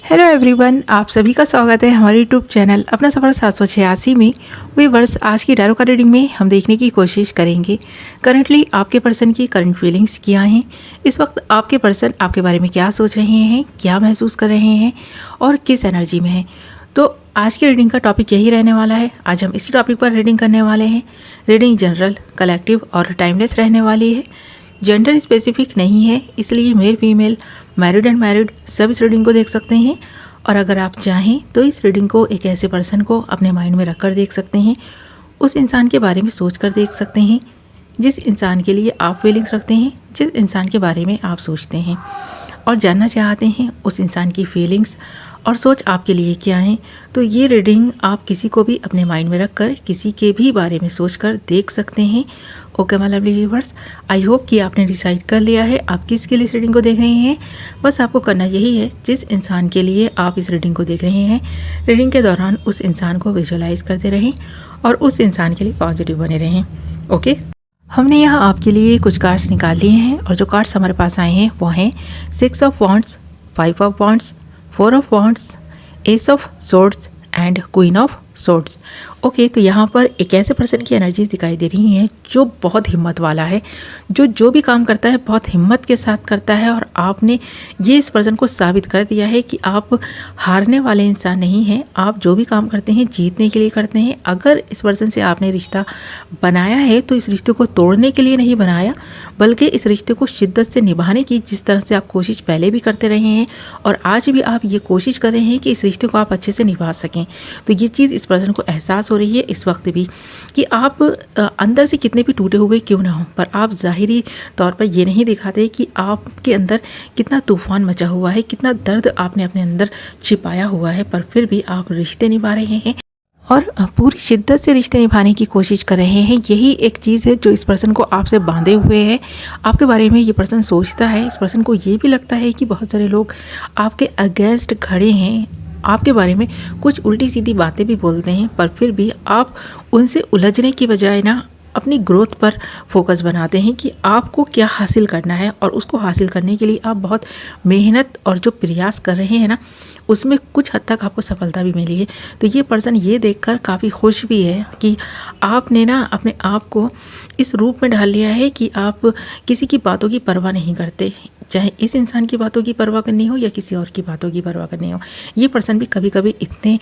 Hello everyone, आप सभी का स्वागत है हमारे यूट्यूब चैनल अपना सफ़र 786 में। व्यूअर्स, आज की टैरो कार्ड रीडिंग में हम देखने की कोशिश करेंगे करंटली आपके पर्सन की करंट फीलिंग्स क्या हैं। इस वक्त आपके पर्सन आपके बारे में क्या सोच रहे हैं, क्या महसूस कर रहे हैं और किस एनर्जी में हैं। तो आज की रीडिंग का टॉपिक यही रहने वाला है। आज हम इसी टॉपिक पर रीडिंग करने वाले हैं। रीडिंग जनरल, कलेक्टिव और टाइमलेस रहने वाली है। जेंडर स्पेसिफिक नहीं है, इसलिए male female, married and married सब इस रीडिंग को देख सकते हैं। और अगर आप चाहें तो इस रीडिंग को एक ऐसे पर्सन को अपने माइंड में रखकर देख सकते हैं, उस इंसान के बारे में सोच कर देख सकते हैं जिस इंसान के लिए आप फीलिंग्स रखते हैं, जिस इंसान के बारे में आप सोचते हैं और जानना चाहते हैं उस इंसान की फीलिंग्स और सोच आपके लिए क्या है। तो ये रीडिंग आप किसी को भी अपने माइंड में रखकर किसी के भी बारे में सोचकर देख सकते हैं। Okay my lovely viewers, I hope कि आपने डिसाइड कर लिया है आप किसके लिए इस रीडिंग को देख रहे हैं। बस आपको करना यही है, जिस इंसान के लिए आप इस रीडिंग को देख रहे हैं, रीडिंग के दौरान उस इंसान को विजुअलाइज करते रहें और उस इंसान के लिए पॉजिटिव बने रहें। ओके, हमने यहाँ आपके लिए कुछ कार्ड्स निकाल लिए हैं और जो कार्ड्स हमारे पास आए हैं वो हैं 6 of wands, 5 of wands, 4 of wands, S of swords and queen of swords. Okay, तो यहाँ पर एक ऐसे पर्सन की एनर्जीज दिखाई दे रही हैं जो बहुत हिम्मत वाला है, जो भी काम करता है बहुत हिम्मत के साथ करता है। और आपने ये इस पर्सन को साबित कर दिया है कि आप हारने वाले इंसान नहीं हैं। आप जो भी काम करते हैं जीतने के लिए करते हैं। अगर इस पर्सन से आपने रिश्ता बनाया है तो इस रिश्ते को तोड़ने के लिए नहीं बनाया, बल्कि इस रिश्ते को शिद्दत से निभाने की जिस तरह से आप कोशिश पहले भी करते रहे हैं और आज भी आप ये कोशिश कर रहे हैं कि इस रिश्ते को आप अच्छे से निभा सकें। तो ये चीज़ इस पर्सन को एहसास हो रही है इस वक्त भी कि आप अंदर से कितने भी टूटे हुए क्यों ना हो, पर आप ज़ाहिरी तौर पर ये नहीं दिखाते कि आपके अंदर कितना तूफान मचा हुआ है, कितना दर्द आपने अपने अंदर छिपाया हुआ है, पर फिर भी आप रिश्ते निभा रहे हैं और पूरी शिद्दत से रिश्ते निभाने की कोशिश कर रहे हैं। यही एक चीज़ है जो इस पर्सन को आपसे बांधे हुए है। आपके बारे में ये पर्सन सोचता है, इस पर्सन को ये भी लगता है कि बहुत सारे लोग आपके अगेंस्ट खड़े हैं, आपके बारे में कुछ उल्टी सीधी बातें भी बोलते हैं, पर फिर भी आप उनसे उलझने की बजाय ना अपनी ग्रोथ पर फोकस बनाते हैं कि आपको क्या हासिल करना है और उसको हासिल करने के लिए आप बहुत मेहनत और जो प्रयास कर रहे हैं ना, उसमें कुछ हद तक आपको सफलता भी मिली है। तो ये पर्सन ये देखकर काफ़ी खुश भी है कि आपने ना अपने आप को इस रूप में ढाल लिया है कि आप किसी की बातों की परवाह नहीं करते, चाहे इस इंसान की बातों की परवाह करनी हो या किसी और की बातों की परवाह करनी हो। ये पर्सन भी कभी कभी इतने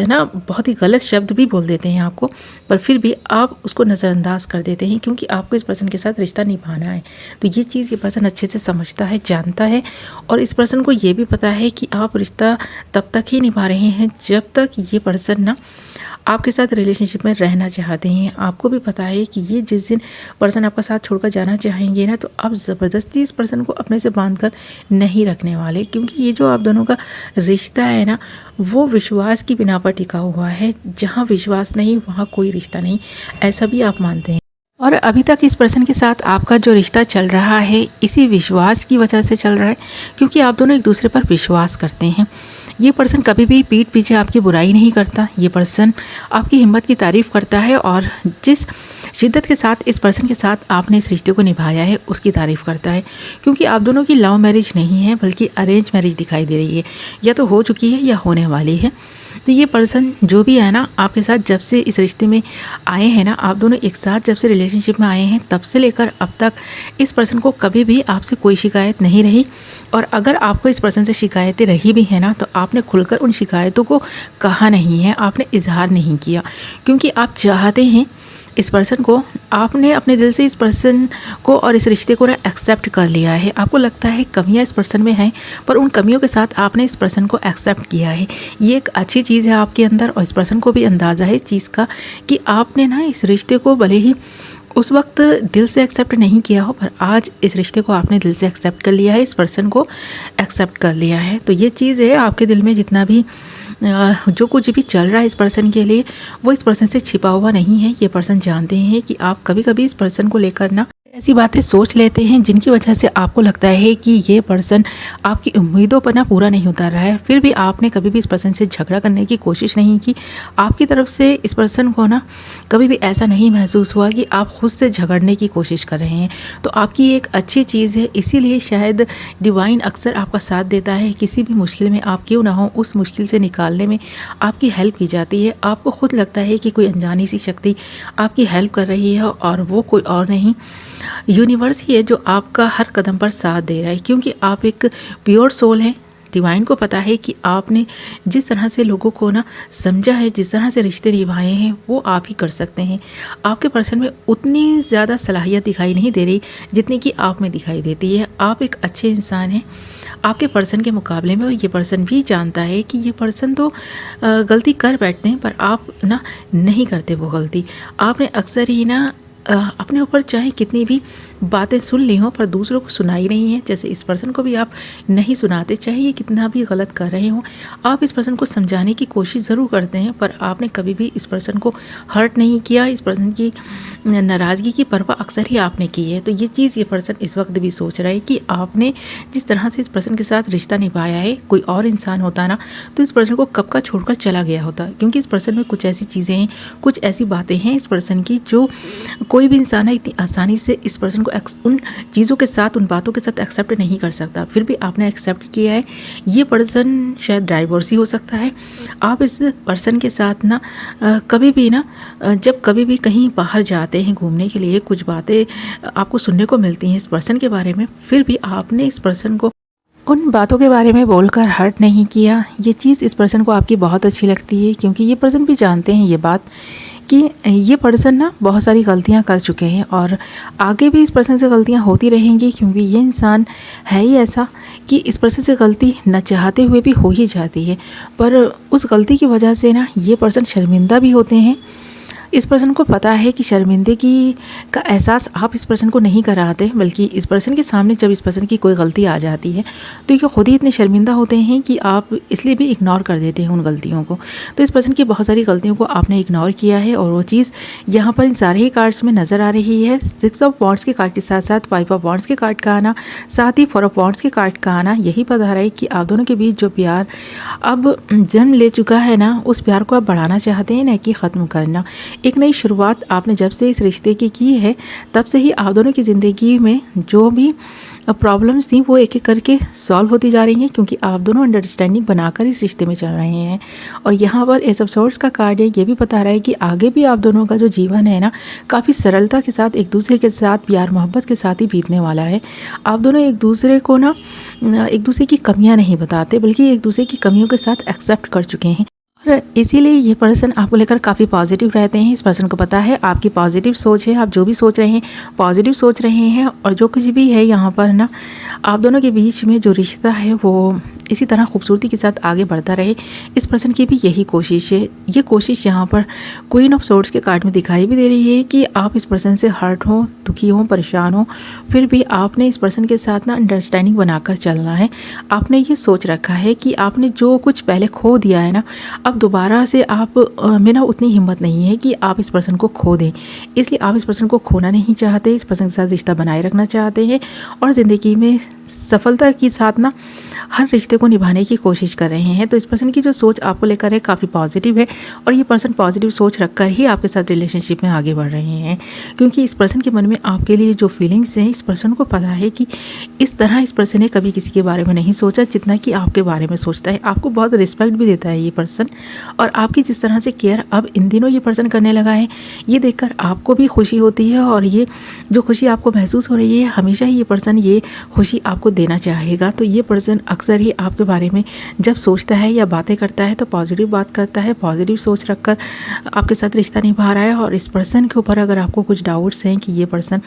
ना बहुत ही गलत शब्द भी बोल देते हैं आपको, पर फिर भी आप उसको नज़रअंदाज कर देते हैं क्योंकि आपको इस पर्सन के साथ रिश्ता निभाना है। तो ये चीज़ ये पर्सन अच्छे से समझता है, जानता है और इस पर्सन को ये भी पता है कि आप रिश्ता तब तक ही निभा रहे हैं जब तक ये पर्सन ना आपके साथ रिलेशनशिप में रहना चाहते हैं। आपको भी पता है कि ये जिस दिन पर्सन आपका साथ छोड़कर जाना चाहेंगे ना, तो आप ज़बरदस्ती इस पर्सन को अपने से बांध कर नहीं रखने वाले, क्योंकि ये जो आप दोनों का रिश्ता है ना, वो विश्वास की बिना पर टिका हुआ है। जहाँ विश्वास नहीं वहाँ कोई रिश्ता नहीं, ऐसा भी आप मानते हैं। और अभी तक इस पर्सन के साथ आपका जो रिश्ता चल रहा है इसी विश्वास की वजह से चल रहा है, क्योंकि आप दोनों एक दूसरे पर विश्वास करते हैं। ये पर्सन कभी भी पीठ पीछे आपकी बुराई नहीं करता। ये पर्सन आपकी हिम्मत की तारीफ़ करता है और जिस शिद्दत के साथ इस पर्सन के साथ आपने इस रिश्ते को निभाया है उसकी तारीफ़ करता है, क्योंकि आप दोनों की लव मैरिज नहीं है बल्कि अरेंज मैरिज दिखाई दे रही है, या तो हो चुकी है या होने वाली है। तो ये पर्सन जो भी है ना आपके साथ जब से इस रिश्ते में आए हैं ना, आप दोनों एक साथ जब से रिलेशनशिप में आए हैं तब से लेकर अब तक इस पर्सन को कभी भी आपसे कोई शिकायत नहीं रही। और अगर आपको इस पर्सन से शिकायतें रही भी हैं ना, तो आपने खुलकर उन शिकायतों को कहा नहीं है, आपने इजहार नहीं किया, क्योंकि आप चाहते हैं इस पर्सन को, आपने अपने दिल से इस पर्सन को और इस रिश्ते को ना एक्सेप्ट कर लिया है। आपको लगता है कमियां इस पर्सन में हैं, पर उन कमियों के साथ आपने इस पर्सन को एक्सेप्ट किया है। ये एक अच्छी चीज़ है आपके अंदर और इस पर्सन को भी अंदाज़ा है इस चीज़ का कि आपने ना इस रिश्ते को भले ही उस वक्त दिल से एक्सेप्ट नहीं किया हो, पर आज इस रिश्ते को आपने दिल से एक्सेप्ट कर लिया है, इस पर्सन को एक्सेप्ट कर लिया है। तो ये चीज़ है आपके दिल में जितना भी जो कुछ भी चल रहा है इस पर्सन के लिए, वो इस पर्सन से छिपा हुआ नहीं है। ये पर्सन जानते हैं कि आप कभी कभी इस पर्सन को लेकर ना ऐसी बातें सोच लेते हैं जिनकी वजह से आपको लगता है कि ये पर्सन आपकी उम्मीदों पर ना पूरा नहीं उतर रहा है। फिर भी आपने कभी भी इस पर्सन से झगड़ा करने की कोशिश नहीं की। आपकी तरफ से इस पर्सन को ना कभी भी ऐसा नहीं महसूस हुआ कि आप खुद से झगड़ने की कोशिश कर रहे हैं। तो आपकी एक अच्छी चीज़ है, इसीलिए शायद डिवाइन अक्सर आपका साथ देता है। किसी भी मुश्किल में आप क्यों ना हो, उस मुश्किल से निकालने में आपकी हेल्प की जाती है। आपको खुद लगता है कि कोई अनजानी सी शक्ति आपकी हेल्प कर रही है और वो कोई और नहीं, यूनिवर्स ही है जो आपका हर कदम पर साथ दे रहा है, क्योंकि आप एक प्योर सोल हैं। डिवाइन को पता है कि आपने जिस तरह से लोगों को ना समझा है, जिस तरह से रिश्ते निभाए हैं, वो आप ही कर सकते हैं। आपके पर्सन में उतनी ज़्यादा सलाहियत दिखाई नहीं दे रही जितनी कि आप में दिखाई देती है। आप एक अच्छे इंसान हैं आपके पर्सन के मुकाबले में, और ये पर्सन भी जानता है कि ये पर्सन तो गलती कर बैठते हैं, पर आप ना नहीं करते वो गलती। आपने अक्सर ही ना अपने ऊपर चाहे कितनी भी बातें सुन ली हों, पर दूसरों को सुनाई नहीं है। जैसे इस पर्सन को भी आप नहीं सुनाते, चाहे ये कितना भी गलत कर रहे हों। आप इस पर्सन को समझाने की कोशिश ज़रूर करते हैं, पर आपने कभी भी इस पर्सन को हर्ट नहीं किया। इस पर्सन की नाराज़गी की परवाह अक्सर ही आपने की है। तो ये चीज़ ये पर्सन इस वक्त भी सोच रहा है कि आपने जिस तरह से इस पर्सन के साथ रिश्ता निभाया है, कोई और इंसान होता ना तो इस पर्सन को कब का छोड़कर चला गया होता। क्योंकि इस पर्सन में कुछ ऐसी चीज़ें हैं, कुछ ऐसी बातें हैं इस पर्सन की जो कोई भी इंसान है इतनी आसानी से इस पर्सन को उन चीज़ों के साथ, उन बातों के साथ एक्सेप्ट नहीं कर सकता। फिर भी आपने एक्सेप्ट किया है। ये पर्सन शायद डाइवोर्सी हो सकता है। आप इस पर्सन के साथ ना कभी भी ना जब कभी भी कहीं बाहर जाते हैं घूमने के लिए, कुछ बातें आपको सुनने को मिलती हैं इस पर्सन के बारे में, फिर भी आपने इस पर्सन को उन बातों के बारे में बोलकर हर्ट नहीं किया। ये चीज़ इस पर्सन को आपकी बहुत अच्छी लगती है, क्योंकि ये पर्सन भी जानते हैं ये बात कि ये पर्सन ना बहुत सारी गलतियां कर चुके हैं और आगे भी इस पर्सन से गलतियां होती रहेंगी, क्योंकि ये इंसान है ही ऐसा कि इस पर्सन से गलती न चाहते हुए भी हो ही जाती है। पर उस गलती की वजह से ना ये पर्सन शर्मिंदा भी होते हैं। इस पर्सन को पता है कि शर्मिंदगी का एहसास आप इस पर्सन को नहीं कराते, बल्कि इस पर्सन के सामने जब इस पर्सन की कोई गलती आ जाती है तो ये खुद ही इतने शर्मिंदा होते हैं कि आप इसलिए भी इग्नोर कर देते हैं उन गलतियों को। तो इस पर्सन की बहुत सारी गलतियों को आपने इग्नोर किया है, और वो चीज़ यहाँ पर इन सारे ही कार्ड्स में नज़र आ रही है। 6 ऑफ वॉन्ड्स के कार्ड के साथ साथ 5 ऑफ वॉन्ड्स के कार्ड का आना, साथ ही 4 ऑफ वॉन्ड्स के कार्ड का आना, यही बता रहा है कि आप दोनों के बीच जो प्यार अब जन्म ले चुका है ना, उस प्यार को आप बढ़ाना चाहते हैं, न कि ख़त्म करना। एक नई शुरुआत आपने जब से इस रिश्ते की है, तब से ही आप दोनों की ज़िंदगी में जो भी प्रॉब्लम्स थी वो एक एक करके सॉल्व होती जा रही हैं, क्योंकि आप दोनों अंडरस्टैंडिंग बनाकर इस रिश्ते में चल रहे हैं। और यहाँ पर एस ऑफ सोर्ड्स का कार्ड है, ये भी बता रहा है कि आगे भी आप दोनों का जो जीवन है ना, काफ़ी सरलता के साथ, एक दूसरे के साथ प्यार मोहब्बत के साथ ही बीतने वाला है। आप दोनों एक दूसरे को ना एक दूसरे की कमियाँ नहीं बताते, बल्कि एक दूसरे की कमियों के साथ एक्सेप्ट कर चुके हैं, और इसीलिए ये पर्सन आपको लेकर काफ़ी पॉजिटिव रहते हैं। इस पर्सन को पता है आपकी पॉजिटिव सोच है, आप जो भी सोच रहे हैं पॉजिटिव सोच रहे हैं, और जो कुछ भी है यहाँ पर ना आप दोनों के बीच में जो रिश्ता है वो इसी तरह खूबसूरती के साथ आगे बढ़ता रहे। इस पर्सन की भी यही कोशिश है। ये कोशिश यहाँ पर क्वीन ऑफ सोर्ड्स के कार्ड में दिखाई भी दे रही है कि आप इस पर्सन से हर्ट हो, दुखी हो, परेशान हो, फिर भी आपने इस पर्सन के साथ ना अंडरस्टैंडिंग बनाकर चलना है। आपने ये सोच रखा है कि आपने जो कुछ पहले खो दिया है ना, अब दोबारा से आप में ना उतनी हिम्मत नहीं है कि आप इस पर्सन को खो दें। इसलिए आप इस पर्सन को खोना नहीं चाहते, इस पर्सन के साथ रिश्ता बनाए रखना चाहते हैं, और ज़िंदगी में सफलता के साथ ना हर रिश्ते को निभाने की कोशिश कर रहे हैं। तो इस पर्सन की जो सोच आपको लेकर है काफ़ी पॉजिटिव है, और ये पर्सन पॉजिटिव सोच रखकर ही आपके साथ रिलेशनशिप में आगे बढ़ रहे हैं, क्योंकि इस पर्सन के मन में आपके लिए जो फीलिंग्स हैं, इस पर्सन को पता है कि इस तरह इस पर्सन ने कभी किसी के बारे में नहीं सोचा जितना कि आपके बारे में सोचता है। आपको बहुत रिस्पेक्ट भी देता है ये पर्सन, और आपकी जिस तरह से केयर अब इन दिनों ये पर्सन करने लगा है, ये देखकर आपको भी खुशी होती है। और ये जो खुशी आपको महसूस हो रही है, हमेशा ही ये पर्सन ये खुशी आपको देना चाहेगा। तो ये पर्सन अक्सर ही आपके बारे में जब सोचता है या बातें करता है तो पॉजिटिव बात करता है, पॉजिटिव सोच रखकर आपके साथ रिश्ता निभा रहा है। और इस पर्सन के ऊपर अगर आपको कुछ डाउट्स हैं कि ये पर्सन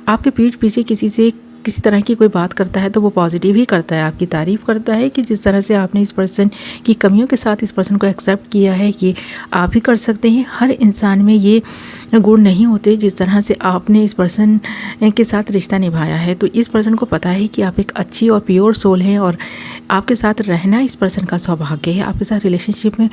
आपके पीठ पीछे किसी से किसी तरह की कोई बात करता है तो वो पॉजिटिव ही करता है, आपकी तारीफ़ करता है कि जिस तरह से आपने इस पर्सन की कमियों के साथ इस पर्सन को एक्सेप्ट किया है कि आप ही कर सकते हैं। हर इंसान में ये गुण नहीं होते जिस तरह से आपने इस पर्सन के साथ रिश्ता निभाया है। तो इस पर्सन को पता है कि आप एक अच्छी और प्योर सोल हैं और आपके साथ रहना इस पर्सन का सौभाग्य है। आपके साथ रिलेशनशिप में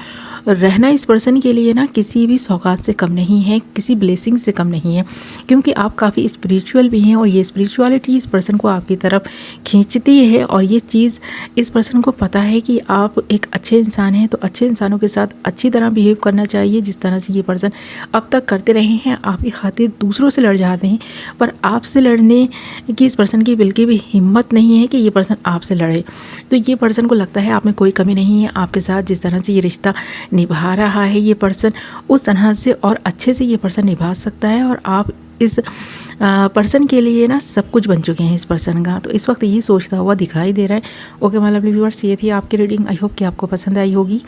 रहना इस पर्सन के लिए ना किसी भी सौगात से कम नहीं है, किसी ब्लेसिंग से कम नहीं है, क्योंकि आप काफ़ी स्पिरिचुअल भी हैं और ये स्पिरिचुअलिटी इस पर्सन को आपकी तरफ खींचती है। और ये चीज़ इस पर्सन को पता है कि आप एक अच्छे इंसान हैं, तो अच्छे इंसानों के साथ अच्छी तरह बिहेव करना चाहिए। जिस तरह से ये पर्सन अब तक करते रहे हैं, आपकी खातिर दूसरों से लड़ जाते हैं, पर आपसे लड़ने की इस पर्सन की बिल्कुल भी हिम्मत नहीं है कि ये पर्सन आपसे लड़े। तो ये पर्सन को लगता है आप में कोई कमी नहीं है। आपके साथ जिस तरह से ये रिश्ता निभा रहा है ये पर्सन, उस तरह से और अच्छे से ये पर्सन निभा सकता है। और आप इस पर्सन के लिए ना सब कुछ बन चुके हैं इस पर्सन का, तो इस वक्त ये सोचता हुआ दिखाई दे रहा है। ओके माय लवली व्यूअर्स, ये थी आपकी रीडिंग। आई होप कि आपको पसंद आई होगी।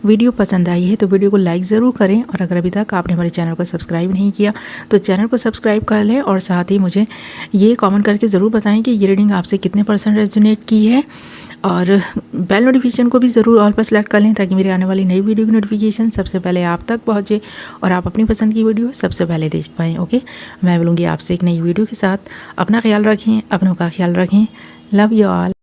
वीडियो पसंद आई है तो वीडियो को लाइक ज़रूर करें, और अगर अभी तक आपने हमारे चैनल को सब्सक्राइब नहीं किया तो चैनल को सब्सक्राइब कर लें, और साथ ही मुझे ये कॉमेंट करके ज़रूर बताएं कि ये रीडिंग आपसे कितने % रेजोनेट की है। और बेल नोटिफिकेशन को भी ज़रूर ऑल पर सेलेक्ट कर लें ताकि मेरी आने वाली नई वीडियो की नोटिफिकेशन सबसे पहले आप तक पहुँचे और आप अपनी पसंद की वीडियो सबसे पहले देख पाएँ। ओके, मैं मिलूँगी आपसे एक नई वीडियो के साथ। अपना ख्याल रखें, अपनों का ख्याल रखें। Love you all.